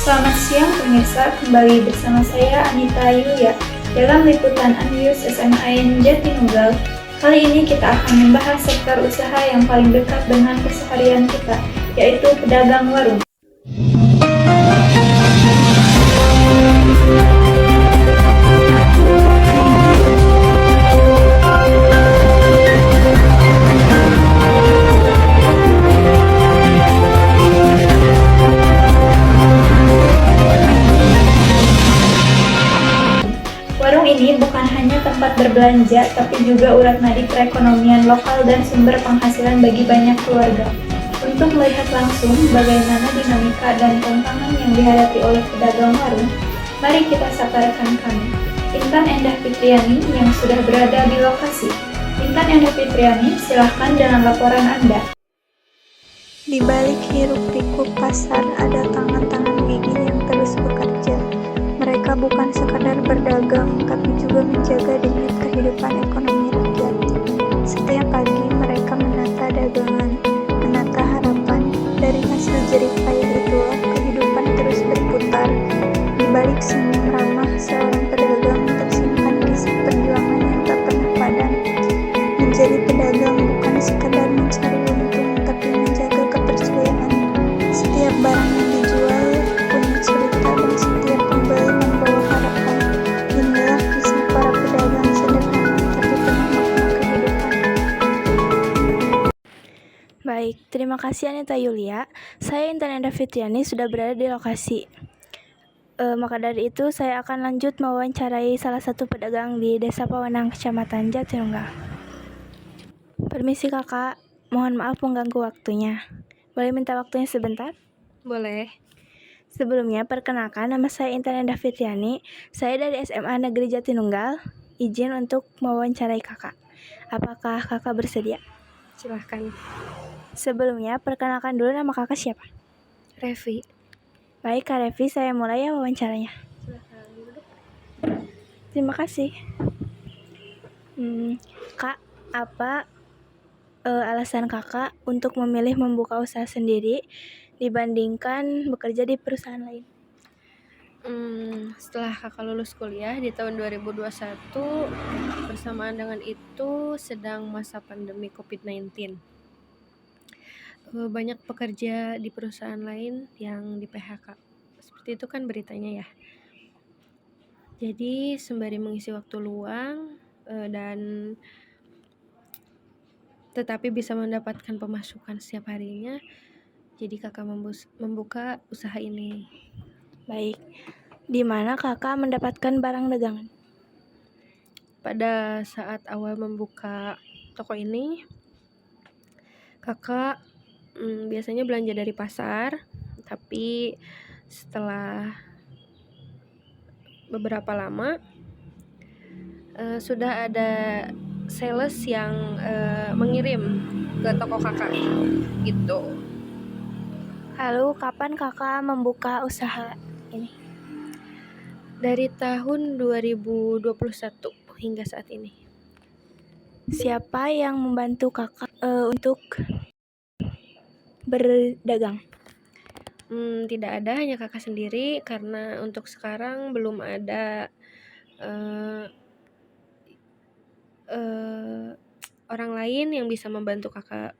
Selamat siang pemirsa, kembali bersama saya Anita Yulia dalam liputan Unnews SMAN Jatinunggal. Kali ini kita akan membahas sektor usaha yang paling dekat dengan keseharian kita, yaitu pedagang warung. Warung ini bukan hanya tempat berbelanja, tapi juga urat nadi perekonomian lokal dan sumber penghasilan bagi banyak keluarga. Untuk melihat langsung bagaimana dinamika dan tantangan yang dihadapi oleh pedagang warung, mari kita sapa rekan kami, Intan Endah Fitriani yang sudah berada di lokasi. Intan Endah Fitriani, silahkan dengan laporan Anda. Di balik hiruk-pikuk pasar ada tangan-tangan gigih yang terus bekerja. Mereka bukan sekadar berdagang, tapi juga menjaga demi kehidupan ekonomi rakyat. Setiap pagi mereka menata dagangan, menata harapan. Dari hasil jerih payah itulah kehidupan terus berputar. Di balik senyum ramah seorang pedagang tersimpan kisah perjuangan yang tak pernah padam. Menjadi pedagang bukan sekadar mencari untung, tapi menjaga kepercayaan. Setiap barang yang dijual punya cerita dan setiap pembeli membawa harapan. Inilah kisah para pedagang sederhana tapi penuh makna kehidupan. Baik, terima kasih Anita Yulia. Saya Intan Endah Fitriani sudah berada di lokasi. Maka dari itu saya akan lanjut mewawancarai salah satu pedagang di Desa Pawenang, Kecamatan Jatinunggal. Permisi kakak, mohon maaf mengganggu waktunya. Boleh minta waktunya sebentar? Boleh. Sebelumnya, perkenalkan nama saya Intan Endah Fitriani. Saya dari SMA Negeri Jatinunggal. Izin untuk mewawancarai kakak. Apakah kakak bersedia? Silahkan. Sebelumnya, perkenalkan dulu nama kakak siapa? Revi. Baik Kak Revi, saya mulai ya wawancaranya. Silahkan duduk. Terima kasih. Kak, apa alasan kakak untuk memilih membuka usaha sendiri dibandingkan bekerja di perusahaan lain? Setelah kakak lulus kuliah di tahun 2021, bersamaan dengan itu sedang masa pandemi COVID-19. Banyak pekerja di perusahaan lain yang di PHK. Seperti itu kan beritanya ya. Jadi sembari mengisi waktu luang dan tetapi bisa mendapatkan pemasukan setiap harinya, jadi kakak membuka usaha ini. Baik, di mana kakak mendapatkan barang dagangan? Pada saat awal membuka toko ini, kakak biasanya belanja dari pasar, tapi setelah beberapa lama sudah ada sales yang mengirim ke toko kakak gitu. Lalu kapan kakak membuka usaha ini? Dari tahun 2021 hingga saat ini. Siapa yang membantu kakak untuk berdagang? Tidak ada, hanya kakak sendiri karena untuk sekarang belum ada orang lain yang bisa membantu kakak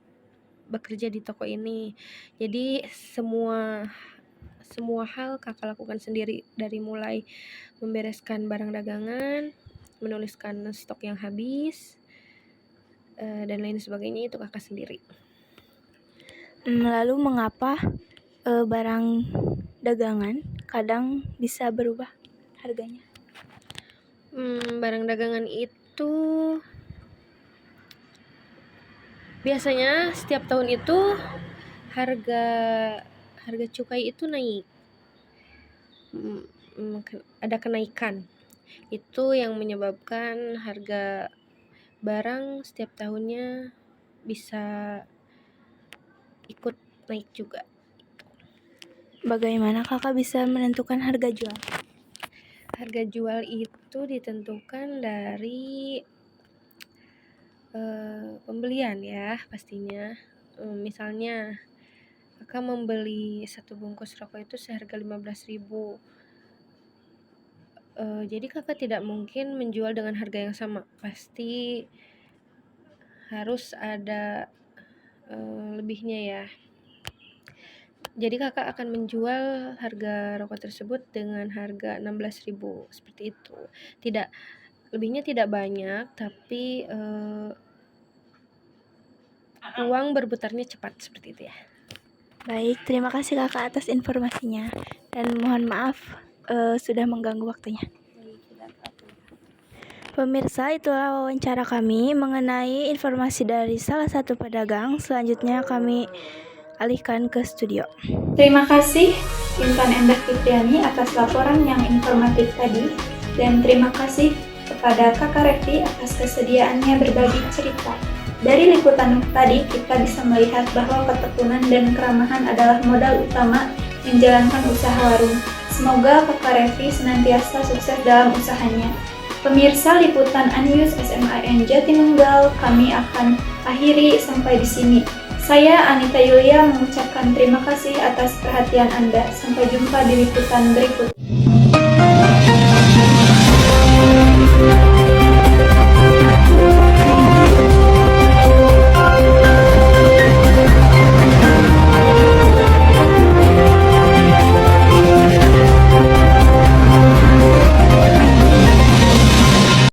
bekerja di toko ini. Jadi semua hal kakak lakukan sendiri, dari mulai membereskan barang dagangan, menuliskan stok yang habis, dan lain sebagainya itu kakak sendiri. Lalu mengapa barang dagangan kadang bisa berubah harganya? Barang dagangan itu biasanya setiap tahun itu harga cukai itu naik. Ada kenaikan. Itu yang menyebabkan harga barang setiap tahunnya bisa ikut naik juga. Bagaimana kakak bisa menentukan harga jual? Harga jual itu ditentukan dari pembelian ya pastinya. Misalnya Kakak membeli satu bungkus rokok itu seharga 15.000. Jadi kakak tidak mungkin menjual dengan harga yang sama, pasti harus ada lebihnya ya. Jadi kakak akan menjual harga rokok tersebut dengan harga 16.000 seperti itu. Lebihnya tidak banyak, tapi uang berputarnya cepat seperti itu ya. Baik, terima kasih kakak atas informasinya. Dan mohon maaf sudah mengganggu waktunya. Pemirsa, itulah wawancara kami mengenai informasi dari salah satu pedagang. Selanjutnya kami alihkan ke studio. Terima kasih Intan Endah Fitriani atas laporan yang informatif tadi, dan terima kasih kepada Kakak Revi atas kesediaannya berbagi cerita. Dari liputan tadi kita bisa melihat bahwa ketekunan dan keramahan adalah modal utama menjalankan usaha warung. Semoga Kakak Revi senantiasa sukses dalam usahanya. Pemirsa liputan Unnews SMAN Jatinunggal, kami akan akhiri sampai di sini. Saya Anita Yulia mengucapkan terima kasih atas perhatian Anda. Sampai jumpa di liputan berikut.